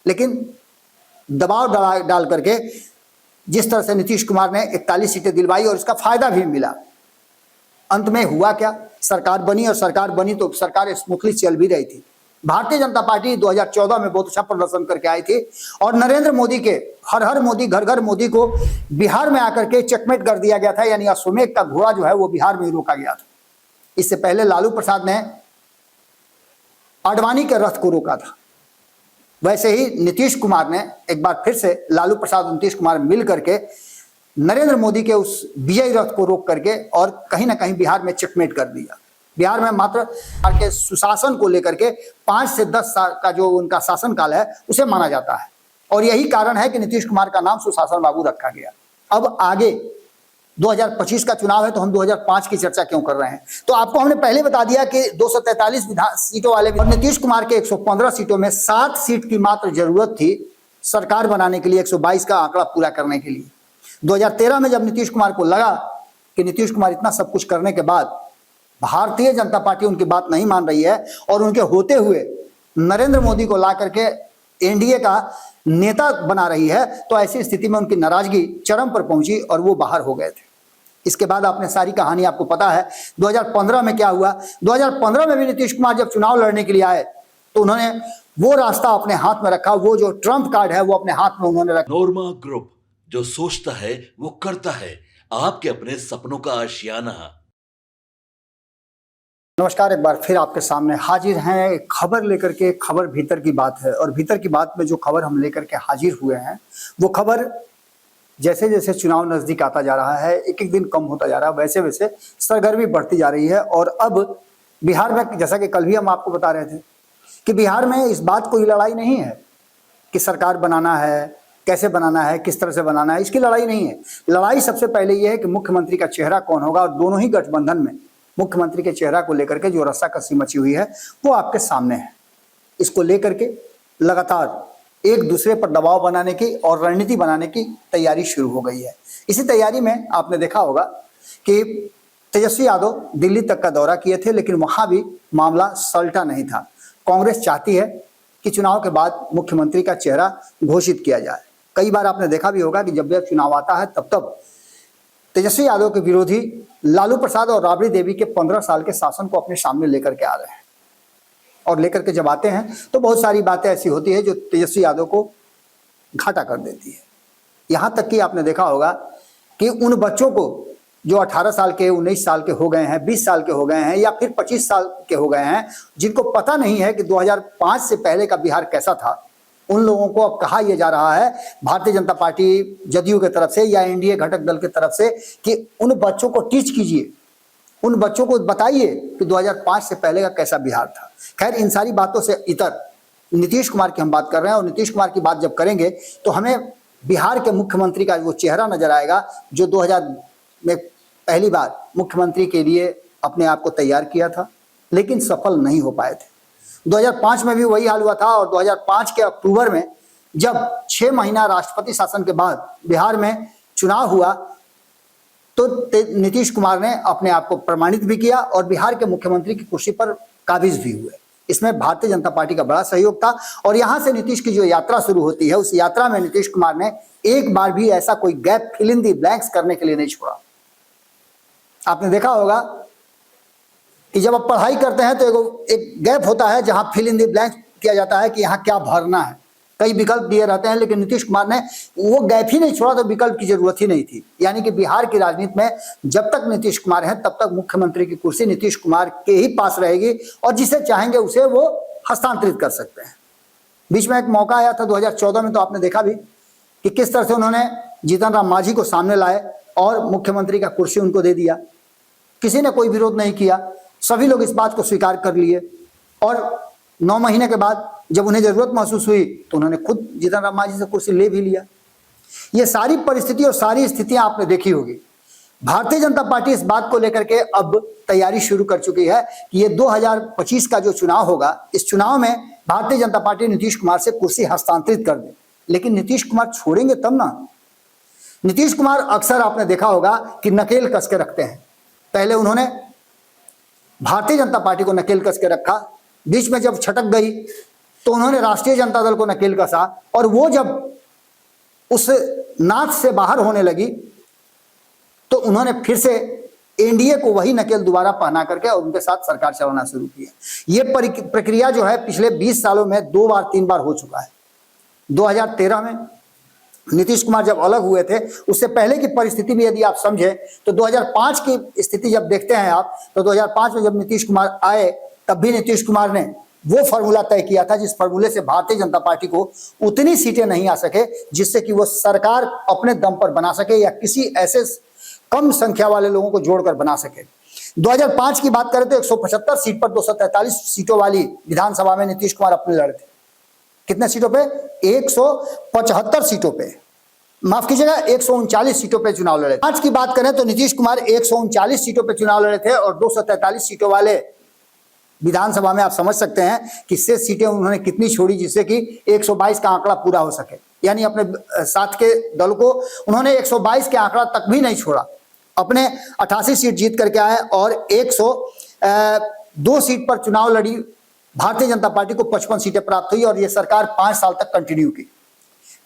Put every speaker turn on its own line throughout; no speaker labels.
लेकिन दबाव डाल करके जिस तरह से नीतीश कुमार ने 41 सीटें दिलवाई और इसका फायदा भी मिला, अंत में हुआ क्या, सरकार बनी और सरकार बनी तो सरकार स्मूथली चल भी रही थी। भारतीय जनता पार्टी 2014 में बहुत अच्छा प्रदर्शन करके आई थी और नरेंद्र मोदी के हर हर मोदी घर घर मोदी को बिहार में आकर के चेकमेट कर दिया गया था, यानी अश्वमेध का घोड़ा जो है वो बिहार में ही रोका गया था। इससे पहले लालू प्रसाद ने आडवाणी के रथ को रोका था, वैसे ही नीतीश कुमार ने एक बार फिर से लालू प्रसाद और नीतीश कुमार मिल करके नरेंद्र मोदी के उस विजयी रथ को रोक करके और कहीं ना कहीं बिहार में चेकमेट कर दिया। बिहार में मात्र के सुशासन को लेकर के 5 से 10 साल का जो उनका शासनकाल है उसे माना जाता है और यही कारण है कि नीतीश कुमार का नाम सुशासन बाबू रखा गया। अब आगे 2025 का चुनाव है तो हम 2005 की चर्चा क्यों कर रहे हैं? तो आपको हमने पहले बता दिया कि 243 सीटों वाले और नीतीश कुमार के 115 सीटों में 7 सीट की मात्र जरूरत थी सरकार बनाने के लिए, 122 का आंकड़ा पूरा करने के लिए। 2013 में जब नीतीश कुमार को लगा कि नीतीश कुमार इतना सब कुछ करने के बाद भारतीय जनता पार्टी उनकी बात नहीं मान रही है और उनके होते हुए नरेंद्र मोदी को ला करके एनडीए का नेता बना रही है, तो ऐसी स्थिति में उनकी नाराजगी चरम पर पहुंची और वो बाहर हो गए थे। इसके बाद आपने सारी कहानी आपको पता है 2015 में क्या हुआ। 2015 में भी नीतीश कुमार जब चुनाव लड़ने के लिए आए तो उन्होंने वो रास्ता अपने हाथ में रखा, वो जो ट्रम्प कार्ड है वो अपने हाथ में उन्होंने रखा।
नोरमा ग्रुप, जो सोचता है वो करता है, आपके अपने सपनों का आशियाना।
नमस्कार, एक बार फिर आपके सामने हाजिर हैं एक खबर लेकर के। खबर भीतर की बात है और भीतर की बात में जो खबर हम लेकर के हाजिर हुए हैं वो खबर जैसे जैसे चुनाव नजदीक आता जा रहा है, एक एक दिन कम होता जा रहा है, वैसे वैसे सरगर्मी बढ़ती जा रही है। और अब बिहार में, जैसा कि कल भी हम आपको बता रहे थे कि बिहार में इस बात कोई लड़ाई नहीं है कि सरकार बनाना है, कैसे बनाना है, किस तरह से बनाना है, इसकी लड़ाई नहीं है। लड़ाई सबसे पहले ये है कि मुख्यमंत्री का चेहरा कौन होगा और दोनों ही गठबंधन में मुख्यमंत्री के चेहरा को लेकर के जो रस्साकसी मची हुई है वो आपके सामने है। इसको लेकर के लगातार एक दूसरे पर दबाव बनाने की और रणनीति बनाने की तैयारी शुरू हो गई है। इसी तैयारी में आपने देखा होगा कि तेजस्वी यादव दिल्ली तक का दौरा किए थे, लेकिन वहां भी मामला सलटा नहीं था। कांग्रेस चाहती है कि चुनाव के बाद मुख्यमंत्री का चेहरा घोषित किया जाए। कई बार आपने देखा भी होगा कि जब भी चुनाव आता है तब तब तेजस्वी यादव के विरोधी लालू प्रसाद और राबड़ी देवी के 15 साल के शासन को अपने सामने लेकर के आ रहे हैं और लेकर के जब आते हैं तो बहुत सारी बातें ऐसी होती है जो तेजस्वी यादव को घाटा कर देती है। यहां तक कि आपने देखा होगा कि उन बच्चों को जो 18 साल के, 19 साल के हो गए हैं, 20 साल के हो गए हैं या फिर 25 साल के हो गए हैं, जिनको पता नहीं है कि 2005 से पहले का बिहार कैसा था, उन लोगों को अब कहा यह जा रहा है भारतीय जनता पार्टी जदयू की तरफ से या एनडीए घटक दल की तरफ से कि उन बच्चों को टीच कीजिए, उन बच्चों को बताइए कि 2005 से पहले का कैसा बिहार था। खैर, इन सारी बातों से इतर नीतीश कुमार की हम बात कर रहे हैं और नीतीश कुमार की बात जब करेंगे तो हमें बिहार के मुख्यमंत्री का वो चेहरा नजर आएगा जो 2000 में पहली बार मुख्यमंत्री के लिए अपने आप को तैयार किया था लेकिन सफल नहीं हो पाए थे। 2005 में भी वही हाल हुआ था और 2005 के अक्टूबर में जब 6 महीना राष्ट्रपति शासन के बाद बिहार में चुनाव हुआ तो नीतीश कुमार ने अपने आप को प्रमाणित भी किया और बिहार के मुख्यमंत्री की कुर्सी पर काबिज भी हुए। इसमें भारतीय जनता पार्टी का बड़ा सहयोग था और यहां से नीतीश की जो यात्रा शुरू होती है उस यात्रा में नीतीश कुमार ने एक बार भी ऐसा कोई gap, fill in the blanks करने के लिए नहीं छोड़ा। आपने देखा होगा कि जब आप पढ़ाई करते हैं तो एक गैप होता है जहां फिल इन दी ब्लैंक किया जाता है कि यहाँ क्या भरना है, कई विकल्प दिए रहते हैं, लेकिन नीतीश कुमार ने वो गैप ही नहीं छोड़ा तो विकल्प की जरूरत ही नहीं थी। यानी कि बिहार की राजनीति में जब तक नीतीश कुमार हैं तब तक मुख्यमंत्री की कुर्सी नीतीश कुमार के ही पास रहेगी और जिसे चाहेंगे उसे वो हस्तांतरित कर सकते हैं। बीच में एक मौका आया था 2014 में, तो आपने देखा भी कि किस तरह से उन्होंने जीतन राम मांझी को सामने लाए और मुख्यमंत्री का कुर्सी उनको दे दिया। किसी ने कोई विरोध नहीं किया, सभी लोग इस बात को स्वीकार कर लिए और 9 महीने के बाद जब उन्हें जरूरत महसूस हुई तो उन्होंने खुद जीतन राम मांझी से कुर्सी ले भी लिया। ये सारी परिस्थिति और सारी स्थितियां आपने देखी होगी। भारतीय जनता पार्टी इस बात को लेकर के अब तैयारी शुरू कर चुकी है कि ये 2025 का जो चुनाव होगा, इस चुनाव में भारतीय जनता पार्टी नीतीश कुमार से कुर्सी हस्तांतरित कर दे। लेकिन नीतीश कुमार छोड़ेंगे तब ना। नीतीश कुमार अक्सर आपने देखा होगा कि नकेल कस के रखते हैं। पहले उन्होंने भारतीय जनता पार्टी को नकेल कस के रखा, बीच में जब छटक गई तो उन्होंने राष्ट्रीय जनता दल को नकेल कसा, और वो जब उस नाथ से बाहर होने लगी तो उन्होंने फिर से एनडीए को वही नकेल दोबारा पहना करके और उनके साथ सरकार चलाना शुरू किया। ये प्रक्रिया जो है पिछले 20 सालों में 2 बार 3 बार हो चुका है। 2013 में नीतीश कुमार जब अलग हुए थे, उससे पहले की परिस्थिति भी यदि आप समझें तो 2005 की स्थिति जब देखते हैं आप, तो 2005 में जब नीतीश कुमार आए तब भी नीतीश कुमार ने वो फॉर्मूला तय किया था जिस फॉर्मूले से भारतीय जनता पार्टी को उतनी सीटें नहीं आ सके जिससे कि वो सरकार अपने दम पर बना सके या किसी ऐसे कम संख्या वाले लोगों को जोड़कर बना सके। 2005 की बात करें तो 175 सीट पर 243 सीटों वाली विधानसभा में नीतीश कुमार अपने लड़े थे। कितने सीटों पे? 175 सीटों पे, माफ कीजिएगा 139 सीटों पे चुनाव लड़े। आज की बात करें तो नीतीश कुमार 139 सीटों पे चुनाव लड़े थे और 243 सीटों वाले विधानसभा में आप समझ सकते हैं कि शेष सीटें उन्होंने कितनी छोड़ी जिससे कि 122 का आंकड़ा पूरा हो सके। यानी अपने साथ के दल को उन्होंने 122 के आंकड़ा तक भी नहीं छोड़ा। अपने 88 सीट जीत करके आए और 102 सीट पर चुनाव लड़ी भारतीय जनता पार्टी को 55 सीटें प्राप्त हुई और यह सरकार 5 साल तक कंटिन्यू की।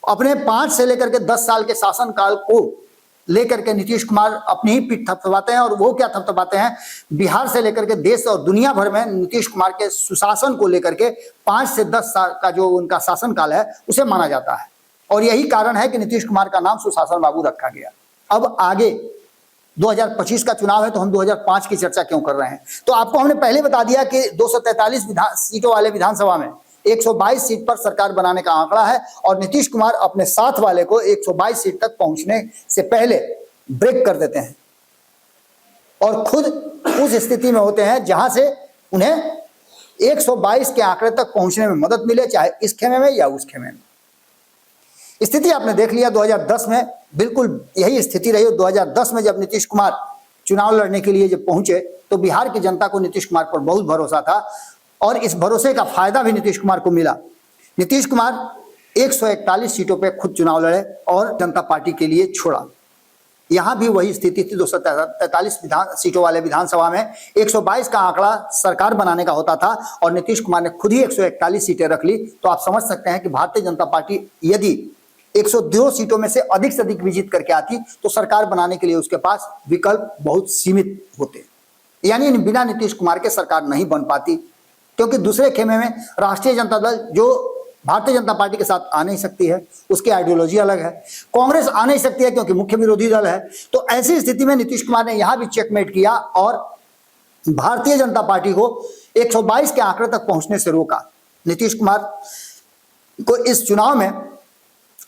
अपने 5 से लेकर के 10 साल के शासनकाल को लेकर के नीतीश कुमार अपनी ही पीठ थपथपाते हैं, और वो क्या थपथपाते हैं, बिहार से लेकर के देश और दुनिया भर में नीतीश कुमार के सुशासन को लेकर के 5 से 10 साल का जो उनका शासनकाल है उसे माना जाता है, और यही कारण है कि नीतीश कुमार का नाम सुशासन बाबू रखा गया। अब आगे 2025 का चुनाव है तो हम 2005 की चर्चा क्यों कर रहे हैं? तो आपको हमने पहले बता दिया कि 243 सीटों वाले विधानसभा में 122 सीट पर सरकार बनाने का आंकड़ा है, और नीतीश कुमार अपने साथ वाले को 122 सीट तक पहुंचने से पहले ब्रेक कर देते हैं और खुद उस स्थिति में होते हैं जहां से उन्हें 122 के आंकड़े तक पहुंचने में मदद मिले, चाहे इस खेमे में या उस खेमे में। स्थिति आपने देख लिया 2010 में, बिल्कुल यही स्थिति रही। 2010 में जब नीतीश कुमार चुनाव लड़ने के लिए जब पहुंचे तो बिहार की जनता को नीतीश कुमार पर बहुत भरोसा था, और इस भरोसे का फायदा भी नीतीश कुमार को मिला। नीतीश कुमार 141 सीटों पे खुद चुनाव लड़े और जनता पार्टी के लिए छोड़ा। यहां भी वही स्थिति थी। 243 सीटों वाले विधानसभा में 122 का आंकड़ा सरकार बनाने का होता था और नीतीश कुमार ने खुद ही 141 सीटें रख ली। तो आप समझ सकते हैं कि भारतीय जनता पार्टी यदि 102 सीटों में से अधिक विजित करके आती तो सरकार बनाने के लिए उसके पास विकल्प बहुत सीमित होते, यानी बिना नीतीश कुमार के सरकार नहीं बन पाती, क्योंकि दूसरे खेमे में राष्ट्रीय जनता दल जो भारतीय जनता पार्टी के साथ आ नहीं सकती है, उसकी आइडियोलॉजी अलग है। कांग्रेस आ नहीं सकती है क्योंकि मुख्य विरोधी दल है। तो ऐसी स्थिति में नीतीश कुमार ने यहां भी चेकमेट किया और भारतीय जनता पार्टी को 122 के आंकड़े तक पहुंचने से रोका। नीतीश कुमार को इस चुनाव में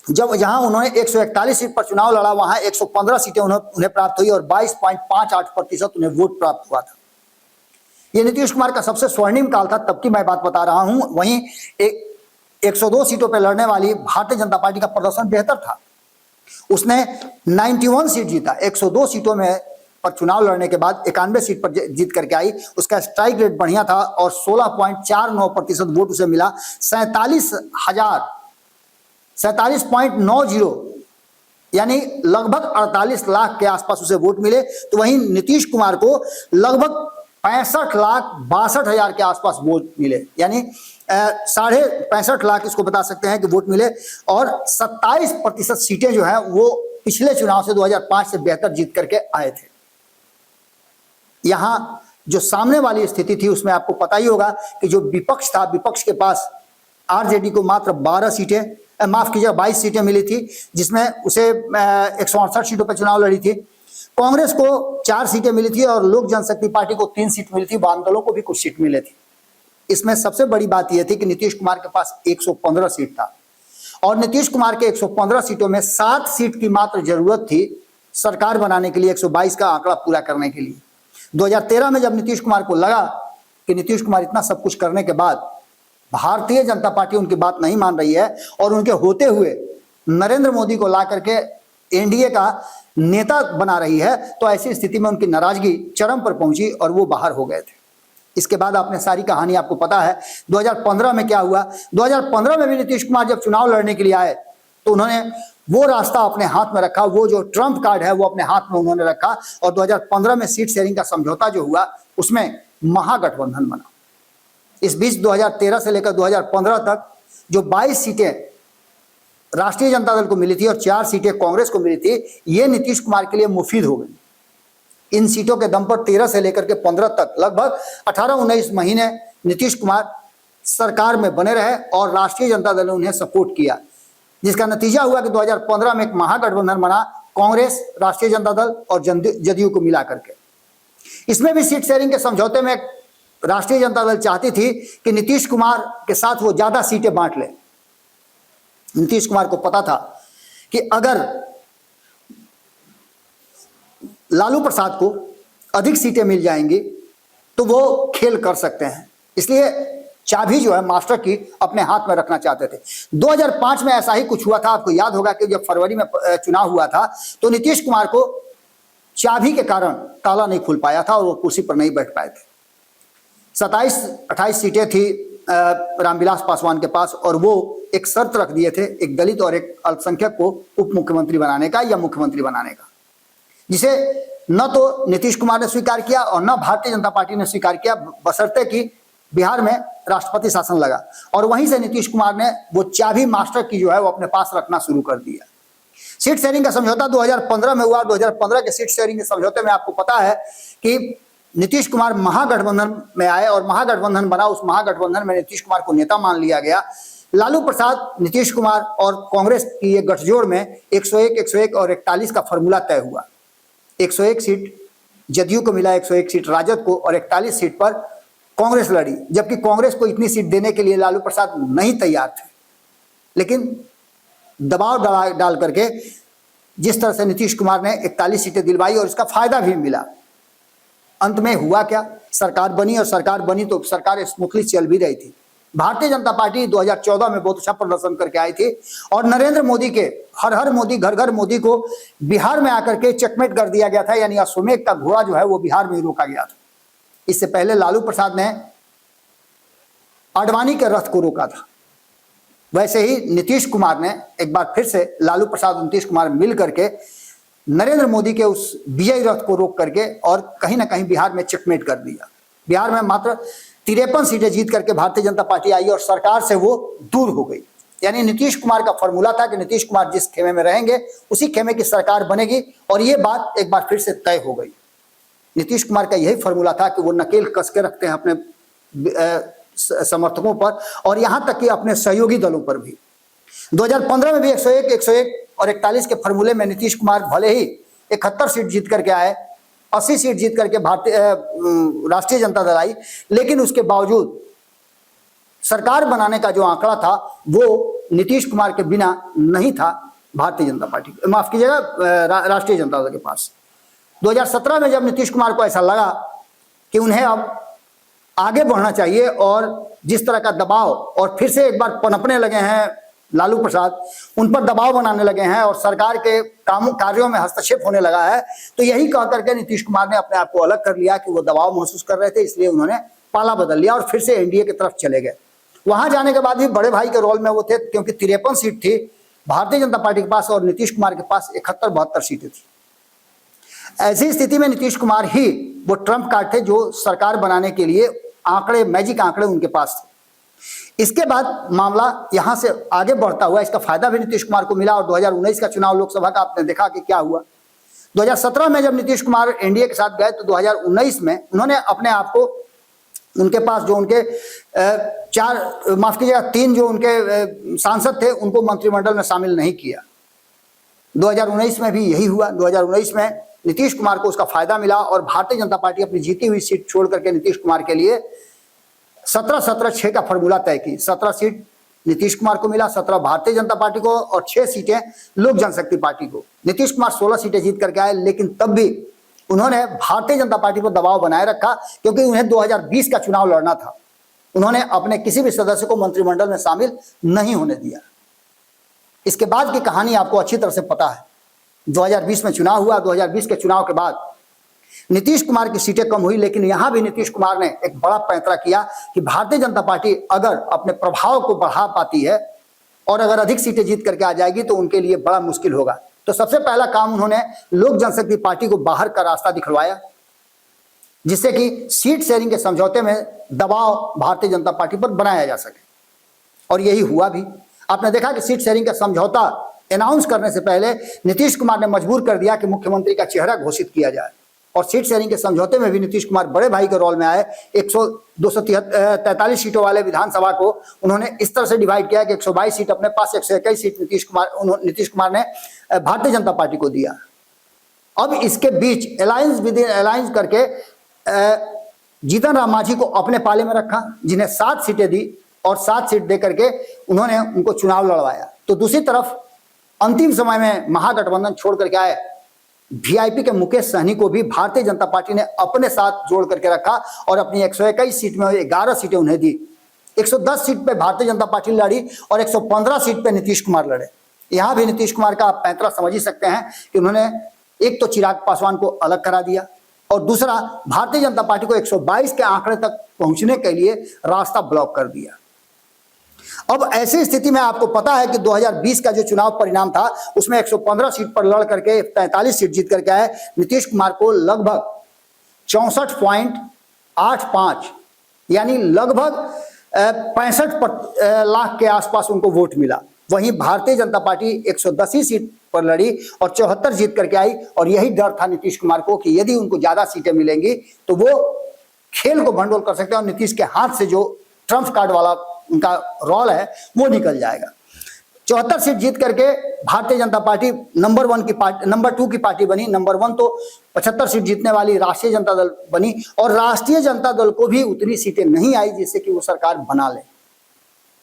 जहां उन्होंने 141 सीट पर चुनाव लड़ा, वहां 115 सीटें उन्हें प्राप्त हुई और 22.58% उन्हें वोट प्राप्त हुआ था। ये नीतीश कुमार का सबसे स्वर्णिम काल था, तब की मैं बात बता रहा हूं। वहीं 102 सीटों पर लड़ने वाली भारतीय जनता पार्टी का प्रदर्शन बेहतर था। उसने 91 सीट जीता। 102 सीटों में पर चुनाव लड़ने के बाद 91 सीट पर जीत करके आई। उसका स्ट्राइक रेट बढ़िया था और 16.49% वोट उसे मिला। 47.90 यानी लगभग 48 लाख के आसपास उसे वोट मिले। तो वहीं नीतीश कुमार को लगभग 65,62,000 के आसपास वोट मिले, यानी 65.5 लाख इसको बता सकते हैं कि वोट मिले। और 27% सीटें जो है वो पिछले चुनाव से 2005 से बेहतर जीत करके आए थे। यहां जो सामने वाली स्थिति थी उसमें आपको पता ही होगा कि जो विपक्ष था, विपक्ष के पास आरजेडी को मात्र 12 सीटें, माफ कीजिएगा 22 सीटें मिली थी, जिसमें उसे 168 सीटों पर चुनाव लड़ी थी। कांग्रेस को 4 सीटें मिली थी और लोक जनशक्ति पार्टी को 3 सीट मिली थी। वाम दलों को भी कुछ सीट मिले थी। इसमें सबसे बड़ी बात यह थी कि नीतीश कुमार के पास 115 सीट था और नीतीश कुमार के 115 सीटों में 7 सीट की मात्र जरूरत थी सरकार बनाने के लिए, 122 का आंकड़ा पूरा करने के लिए। 2013 में जब नीतीश कुमार को लगा कि नीतीश कुमार इतना सब कुछ करने के बाद भारतीय जनता पार्टी उनकी बात नहीं मान रही है और उनके होते हुए नरेंद्र मोदी को ला करके एनडीए का नेता बना रही है, तो ऐसी स्थिति में उनकी नाराजगी चरम पर पहुंची और वो बाहर हो गए थे। इसके बाद आपने सारी कहानी आपको पता है। 2015 में क्या हुआ? 2015 में भी नीतीश कुमार जब चुनाव लड़ने के लिए आए तो उन्होंने वो रास्ता अपने हाथ में रखा, वो जो ट्रम्प कार्ड है वो अपने हाथ में उन्होंने रखा और 2015 में सीट शेयरिंग का समझौता जो हुआ उसमें महागठबंधन बना। इस बीच 2013 से लेकर 2015 तक जो 22 सीटें राष्ट्रीय जनता दल को मिली थी और 4 सीटें कांग्रेस को मिली थी, ये नीतीश कुमार के लिए मुफीद हो गई। इन सीटों के दम पर 13 से लेकर के 15 तक लगभग 18-19 महीने नीतीश कुमार सरकार में बने रहे और राष्ट्रीय जनता दल ने उन्हें सपोर्ट किया, जिसका नतीजा हुआ कि 2015 में एक महागठबंधन बना कांग्रेस, राष्ट्रीय जनता दल और जदयू को मिला करके। इसमें भी सीट शेयरिंग के समझौते में राष्ट्रीय जनता दल चाहती थी कि नीतीश कुमार के साथ वो ज्यादा सीटें बांट ले। नीतीश कुमार को पता था कि अगर लालू प्रसाद को अधिक सीटें मिल जाएंगी तो वो खेल कर सकते हैं, इसलिए चाबी जो है मास्टर की अपने हाथ में रखना चाहते थे। 2005 में ऐसा ही कुछ हुआ था। आपको याद होगा कि जब फरवरी में चुनाव हुआ था तो नीतीश कुमार को चाबी के कारण ताला नहीं खुल पाया था और वो कुर्सी पर नहीं बैठ पाए थे। 27-28 सीटें थी रामविलास पासवान के पास और वो एक शर्त रख दिए थे, एक दलित और एक अल्पसंख्यक को उप मुख्यमंत्री बनाने का या मुख्यमंत्री बनाने का, जिसे न तो नीतीश कुमार ने स्वीकार किया और न भारतीय जनता पार्टी ने स्वीकार किया, बशर्ते कि बिहार में राष्ट्रपति शासन लगा। और वहीं से नीतीश कुमार ने वो चाबी मास्टर की जो है वो अपने पास रखना शुरू कर दिया। सीट शेयरिंग का समझौता 2015 में हुआ। 2015 के सीट शेयरिंग के समझौते में आपको पता है कि नीतीश कुमार महागठबंधन में आए और महागठबंधन बना। उस महागठबंधन में नीतीश कुमार को नेता मान लिया गया। लालू प्रसाद, नीतीश कुमार और कांग्रेस की ये गठजोड़ में 101, 101 और 41 का फॉर्मूला तय हुआ। 101 सीट जदयू को मिला, 101 सीट राजद को और 41 सीट पर कांग्रेस लड़ी, जबकि कांग्रेस को इतनी सीट देने के लिए लालू प्रसाद नहीं तैयार थे। लेकिन दबाव डाल करके जिस तरह से नीतीश कुमार ने 41 सीटें दिलवाई और इसका फायदा भी मिला। अंत में हुआ क्या, सरकार बनी और सरकार बनी तो सरकार स्मूथली चल भी रही थी। भारतीय जनता पार्टी 2014 में बहुत अच्छा प्रदर्शन करके आई थी और नरेंद्र मोदी के हर हर मोदी घर घर मोदी को बिहार में आकर के चेकमेट कर दिया गया था, यानी अश्वमेध का घोड़ा जो है वो बिहार में ही रोका गया था। इससे पहले लालू प्रसाद ने आडवाणी के रथ को रोका था। वैसे ही नीतीश कुमार ने एक बार फिर से लालू प्रसाद और नीतीश कुमार मिल करके नरेंद्र मोदी के उस विजयी रथ को रोक करके और कहीं ना कहीं बिहार में चेकमेट कर दिया। बिहार में मात्र 53 सीटें जीत करके भारतीय जनता पार्टी आई और सरकार से वो दूर हो गई। यानी नीतीश कुमार का फॉर्मूला था कि नीतीश कुमार जिस खेमे में रहेंगे उसी खेमे की सरकार बनेगी और ये बात एक बार फिर से तय हो गई। नीतीश कुमार का यही फॉर्मूला था कि वो नकेल कस के रखते हैं अपने समर्थकों पर और यहां तक कि अपने सहयोगी दलों पर भी। 2015 में भी 101, 101 और 41 के फॉर्मूले में नीतीश कुमार भले ही 71 सीट जीत करके आए, 80 सीट जीत करके राष्ट्रीय जनता दल आई, लेकिन उसके बावजूद सरकार बनाने का जो आंकड़ा था वो नीतीश कुमार के बिना नहीं था भारतीय जनता पार्टी, माफ कीजिएगा, राष्ट्रीय जनता दल के पास। 2017 में जब नीतीश कुमार को ऐसा लगा कि उन्हें अब आगे बढ़ना चाहिए और जिस तरह का दबाव और फिर से एक बार पनपने लगे हैं लालू प्रसाद, उन पर दबाव बनाने लगे हैं और सरकार के कार्यों में हस्तक्षेप होने लगा है, तो यही कह करके नीतीश कुमार ने अपने आप को अलग कर लिया कि वो दबाव महसूस कर रहे थे, इसलिए उन्होंने पाला बदल लिया और फिर से एनडीए की तरफ चले गए। वहां जाने के बाद भी बड़े भाई के रोल में वो थे, क्योंकि 53 सीट थी भारतीय जनता पार्टी के पास और नीतीश कुमार के पास 71-72 सीटें थी। ऐसी स्थिति में नीतीश कुमार ही वो ट्रम्प कार्ड थे जो सरकार बनाने के लिए आंकड़े, मैजिक आंकड़े उनके पास थे। इसके बाद मामला यहां से आगे बढ़ता हुआ, इसका फायदा भी नीतीश कुमार को मिला और 2019 का चुनाव लोकसभा का आपने देखा कि क्या हुआ। 2017 में जब नीतीश कुमार एनडीए के साथ गए तो 2019 में उन्होंने अपने आप को, उनके पास जो उनके 3 जो उनके सांसद थे उनको मंत्रिमंडल में शामिल नहीं किया। 2019 में भी यही हुआ। 2019 में नीतीश कुमार को उसका फायदा मिला और भारतीय जनता पार्टी अपनी जीती हुई सीट छोड़ करके नीतीश कुमार के लिए 17-17-6 का फॉर्मूला तय की। 17 सीट नीतीश कुमार को मिला, 17 भारतीय जनता पार्टी को और 6 सीटें लोक जनशक्ति पार्टी को। नीतीश कुमार 16 सीटें जीत करके आए, लेकिन तब भी उन्होंने भारतीय जनता पार्टी पर दबाव बनाए रखा, क्योंकि उन्हें 2020 का चुनाव लड़ना था। उन्होंने अपने किसी भी सदस्य को मंत्रिमंडल में शामिल नहीं होने दिया। इसके बाद की कहानी आपको अच्छी तरह से पता है। 2020 में चुनाव हुआ। 2020 के चुनाव के बाद नीतीश कुमार की सीटें कम हुई, लेकिन यहां भी नीतीश कुमार ने एक बड़ा पैंतरा किया कि भारतीय जनता पार्टी अगर अपने प्रभाव को बढ़ा पाती है और अगर अधिक सीटें जीत करके आ जाएगी तो उनके लिए बड़ा मुश्किल होगा। तो सबसे पहला काम उन्होंने लोक जनशक्ति पार्टी को बाहर का रास्ता दिखलवाया जिससे कि सीट शेयरिंग के समझौते में दबाव भारतीय जनता पार्टी पर बनाया जा सके, और यही हुआ भी। आपने देखा कि सीट शेयरिंग का समझौता अनाउंस करने से पहले नीतीश कुमार ने मजबूर कर दिया कि मुख्यमंत्री का चेहरा घोषित किया जाए, और सीट शेयरिंग के समझौते में भी नीतीश कुमार बड़े भाई के रोल में आए। 243 सीटों वाले विधानसभा को उन्होंने इस तरह से डिवाइड किया कि 122 सीट अपने पास, 121 सीट नीतीश कुमार ने भारतीय जनता पार्टी को दिया। अब इसके बीच अलायंस विद इन अलायंस करके जीतन राम मांझी को अपने पाले में रखा, जिन्हें 7 सीटें दी और 7 सीट दे करके उन्होंने उनको चुनाव लड़वाया। तो दूसरी तरफ अंतिम समय में महागठबंधन छोड़ करके आए वीआईपी के मुकेश सहनी को भी भारतीय जनता पार्टी ने अपने साथ जोड़ करके रखा और अपनी 121 सीट में 11 सीटें उन्हें दी। 110 सीट पे भारतीय जनता पार्टी लड़ी और 115 सीट पे नीतीश कुमार लड़े। यहां भी नीतीश कुमार का आप पैंतरा समझ ही सकते हैं कि उन्होंने एक तो चिराग पासवान को अलग करा दिया और दूसरा भारतीय जनता पार्टी को 122 के आंकड़े तक पहुंचने के लिए रास्ता ब्लॉक कर दिया। अब ऐसी स्थिति में आपको पता है कि 2020 का जो चुनाव परिणाम था उसमें 115 सीट पर लड़ करके 43 सीट जीत करके आए नीतीश कुमार को लगभग 64.85 यानी लगभग 65 लाख के आसपास उनको वोट मिला। वहीं भारतीय जनता पार्टी 110 सीट पर लड़ी और 74 जीत करके आई, और यही डर था नीतीश कुमार को कि यदि उनको ज्यादा सीटें मिलेंगी तो वो खेल को भंडोल कर सकते हैं और नीतीश के हाथ से जो ट्रम्प कार्ड वाला उनका रोल है वो निकल जाएगा। 74 सीट जीत करके भारतीय जनता पार्टी नंबर 2 की पार्टी बनी। नंबर 1 तो 75 सीट जीतने वाली राष्ट्रीय जनता दल बनी, और राष्ट्रीय जनता दल को भी उतनी सीटें नहीं आई जिससे कि वो सरकार बना ले।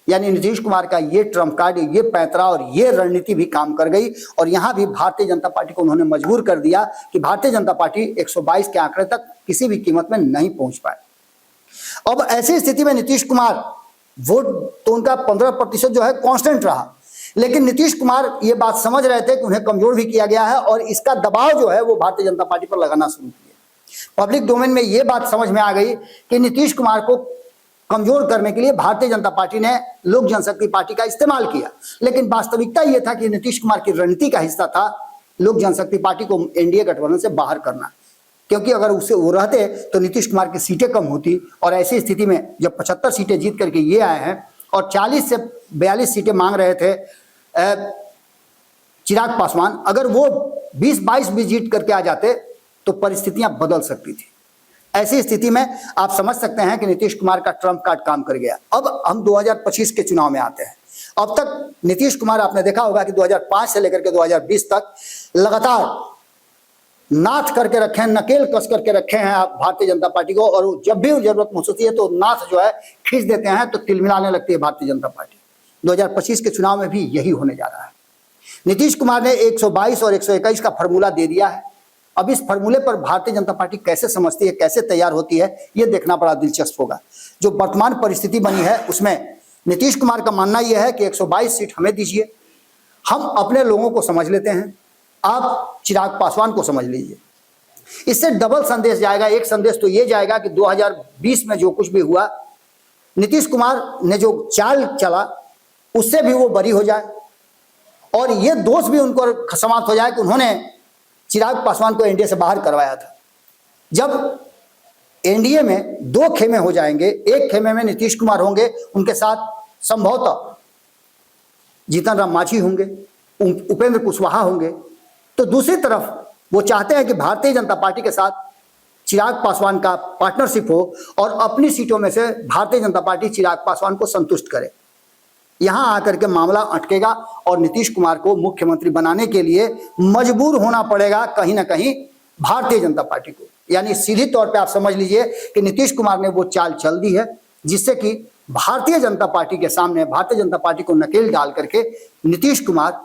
यानी नीतीश कुमार का ये ट्रम्प कार्ड, ये पैंतरा और ये रणनीति भी काम कर गई, और यहां भी भारतीय जनता पार्टी को उन्होंने मजबूर कर दिया कि भारतीय जनता पार्टी 122 के आंकड़े तक किसी भी कीमत में नहीं पहुंच पाए। अब ऐसी स्थिति में नीतीश कुमार वोट तो उनका 15% जो है कांस्टेंट रहा, लेकिन नीतीश कुमार ये बात समझ रहे थे कि उन्हें कमजोर भी किया गया है और इसका दबाव जो है वो भारतीय जनता पार्टी पर लगाना शुरू किया। पब्लिक डोमेन में ये बात समझ में आ गई कि नीतीश कुमार को कमजोर करने के लिए भारतीय जनता पार्टी ने लोक जनशक्ति पार्टी का इस्तेमाल किया, लेकिन वास्तविकता यह था कि नीतीश कुमार की रणनीति का हिस्सा था लोक जनशक्ति पार्टी को एनडीए गठबंधन से बाहर करना, क्योंकि अगर उससे वो रहते तो नीतीश कुमार की सीटें कम होती। और ऐसी स्थिति में जब 75 सीटें जीत करके ये आए हैं और 40 से 42 सीटें मांग रहे थे चिराग पासवान, अगर वो 20-22 भी जीत करके आ जाते तो परिस्थितियां बदल सकती थी। ऐसी स्थिति में आप समझ सकते हैं कि नीतीश कुमार का ट्रम्प कार्ड काम कर गया। अब हम 2025 के चुनाव में आते हैं। अब तक नीतीश कुमार, आपने देखा होगा कि 2005 से लेकर के 2020 तक लगातार नाथ करके रखे हैं, नकेल कस करके रखे हैं आप भारतीय जनता पार्टी को, और जब भी जरूरत महसूस होती है तो नाथ जो है खींच देते हैं तो तिलमिलाने लगती है भारतीय जनता पार्टी। 2025 के चुनाव में भी यही होने जा रहा है। नीतीश कुमार ने 122 और 121 का फॉर्मूला दे दिया है। अब इस फॉर्मूले पर भारतीय जनता पार्टी कैसे समझती है, कैसे तैयार होती है, ये देखना बड़ा दिलचस्प होगा। जो वर्तमान परिस्थिति बनी है उसमें नीतीश कुमार का मानना यह है कि 122 सीट हमें दीजिए, हम अपने लोगों को समझ लेते हैं, आप चिराग पासवान को समझ लीजिए। इससे डबल संदेश जाएगा। एक संदेश तो ये जाएगा कि 2020 में जो कुछ भी हुआ, नीतीश कुमार ने जो चाल चला उससे भी वो बरी हो जाए, और ये दोष भी उनको समाप्त हो जाए कि उन्होंने चिराग पासवान को एनडीए से बाहर करवाया था। जब एनडीए में 2 खेमे हो जाएंगे, एक खेमे में नीतीश कुमार होंगे, उनके साथ संभवतः जीतन राम मांझी होंगे, उपेंद्र कुशवाहा होंगे, तो दूसरी तरफ वो चाहते हैं कि भारतीय जनता पार्टी के साथ चिराग पासवान का पार्टनरशिप हो और अपनी सीटों में से भारतीय जनता पार्टी चिराग पासवान को संतुष्ट करे। यहां आकर के मामला अटकेगा और नीतीश कुमार को मुख्यमंत्री बनाने के लिए मजबूर होना पड़ेगा कहीं ना कहीं भारतीय जनता पार्टी को। यानी सीधी तौर पे आप समझ लीजिए कि नीतीश कुमार ने वो चाल चल दी है जिससे कि भारतीय जनता पार्टी के सामने, भारतीय जनता पार्टी को नकेल डाल करके नीतीश कुमार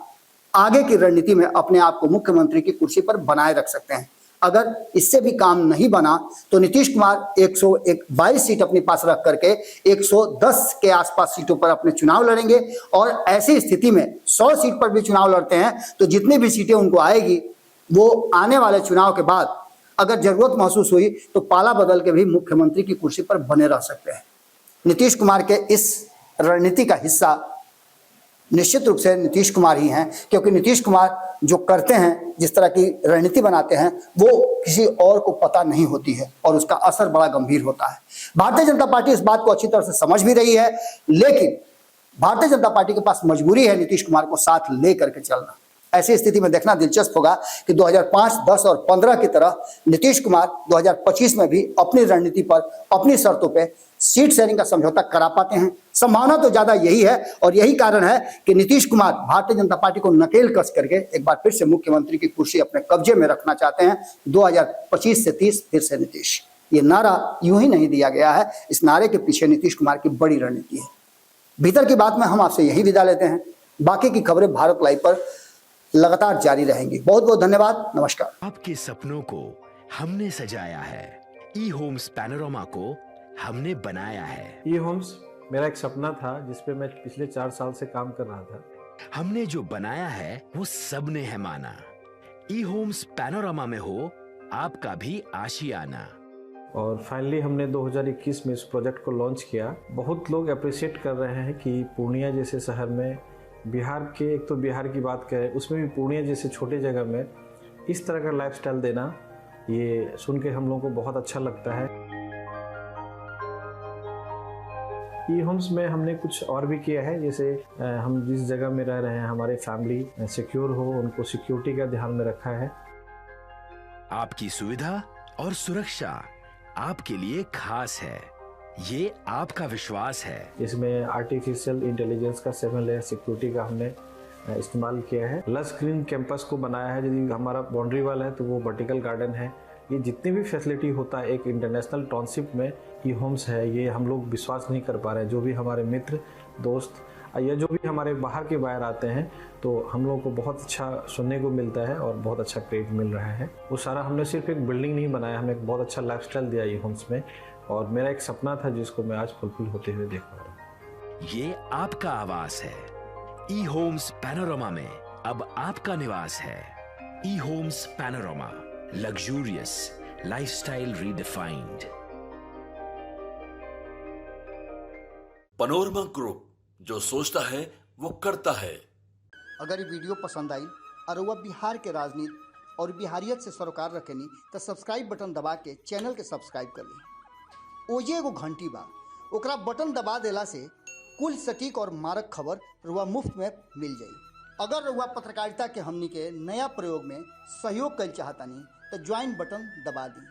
आगे की रणनीति में अपने आप को मुख्यमंत्री की कुर्सी पर बनाए रख सकते हैं। अगर इससे भी काम नहीं बना तो नीतीश कुमार 122 सीट अपने पास रख करके 110 के आसपास सीटों पर अपने चुनाव लड़ेंगे, और ऐसी स्थिति में 100 सीट पर भी चुनाव लड़ते हैं तो जितनी भी सीटें उनको आएगी वो आने वाले चुनाव के बाद अगर जरूरत महसूस हुई तो पाला बदल के भी मुख्यमंत्री की कुर्सी पर बने रह सकते हैं। नीतीश कुमार के इस रणनीति का हिस्सा निश्चित रूप से नीतीश कुमार ही हैं, क्योंकि नीतीश कुमार जो करते हैं, जिस तरह की रणनीति बनाते हैं, वो किसी और को पता नहीं होती है और उसका असर बड़ा गंभीर होता है। भारतीय जनता पार्टी इस बात को अच्छी तरह से समझ भी रही है, लेकिन भारतीय जनता पार्टी के पास मजबूरी है नीतीश कुमार को साथ ले करके चलना। ऐसी स्थिति में देखना दिलचस्प होगा कि 2005, 10 और 15 की तरह नीतीश कुमार 2025 में भी अपनी रणनीति पर, अपनी शर्तों पे सीट शेयरिंग का समझौता करा पाते हैं। संभावना तो ज्यादा यही है और यही कारण है कि नीतीश कुमार भारतीय जनता पार्टी को नकेल कस करके एक बार फिर से मुख्यमंत्री की कुर्सी अपने कब्जे में रखना चाहते हैं। 2025 से 30 फिर से नीतीश। ये नारा यूं ही नहीं दिया गया है, इस नारे के पीछे नीतीश कुमार की बड़ी रणनीति है। भीतर की बात में हम आपसे यही विदा लेते हैं। बाकी की खबरें भारत लाइव पर लगातार जारी रहेंगी। बहुत बहुत धन्यवाद। नमस्कार।
आपके सपनों को हमने सजाया है, ई होम्स पैनोरामा को हमने बनाया है।
ई होम्स मेरा एक सपना था जिसपे मैं पिछले 4 साल से काम कर रहा था।
हमने जो बनाया है वो सबने है माना। ई होम्स पैनोरामा में हो आपका भी आशियाना।
और फाइनली हमने 2021 में इस प्रोजेक्ट को लॉन्च किया। बहुत लोग अप्रिशिएट कर रहे हैं कि पूर्णिया जैसे शहर में, बिहार के, एक तो बिहार की बात करें उसमें भी पूर्णिया जैसे छोटे जगह में इस तरह का लाइफस्टाइल देना, ये सुन के हम लोगों को बहुत अच्छा लगता है। ई होम्स में हमने कुछ और भी किया है, जैसे हम जिस जगह में रह रहे हैं हमारे फैमिली सिक्योर हो, उनको सिक्योरिटी का ध्यान में रखा है।
आपकी सुविधा और सुरक्षा आपके लिए खास है, ये आपका विश्वास है।
इसमें आर्टिफिशियल इंटेलिजेंस का 7 लेयर सिक्योरिटी का हमने इस्तेमाल किया है। लस ग्रीन कैंपस को बनाया है। यदि हमारा बाउंड्री वाल है तो वो वर्टिकल गार्डन है। ये जितनी भी फैसिलिटी होता है एक इंटरनेशनल टाउनशिप में ई होम्स है, ये हम लोग विश्वास नहीं कर पा रहे हैं। जो भी हमारे मित्र, दोस्त या जो भी हमारे बाहर के बाहर आते हैं तो हम लोगों को बहुत अच्छा सुनने को मिलता है और बहुत अच्छा क्रेडिट मिल रहा है। वो सारा हमने सिर्फ एक बिल्डिंग नहीं बनाया, हमें एक बहुत अच्छा लाइफस्टाइल दिया ई होम्स में, और मेरा एक सपना था जिसको मैं आज फुलफिल होते हुए देख पा रहा हूँ।
ये आपका आवास है। ई होम्स पैनोरामा में अब आपका निवास है। E Homes Panorama, luxurious lifestyle redefined.
Panorama group, जो सोचता है वो करता है।
अगर ये वीडियो पसंद आई और वह बिहार के राजनीति और बिहारियत से सरोकार रखेनी तो सब्सक्राइब बटन दबा के चैनल के सब्सक्राइब कर ली। ओजे एगो घंटी बा, ओकरा बटन दबा देला से कुल सटीक और मारक खबर रुआ मुफ्त में मिल जाई। अगर रुआ पत्रकारिता के हमनी के नया प्रयोग में सहयोग कर चाहतानी तो ज्वाइन बटन दबा दी।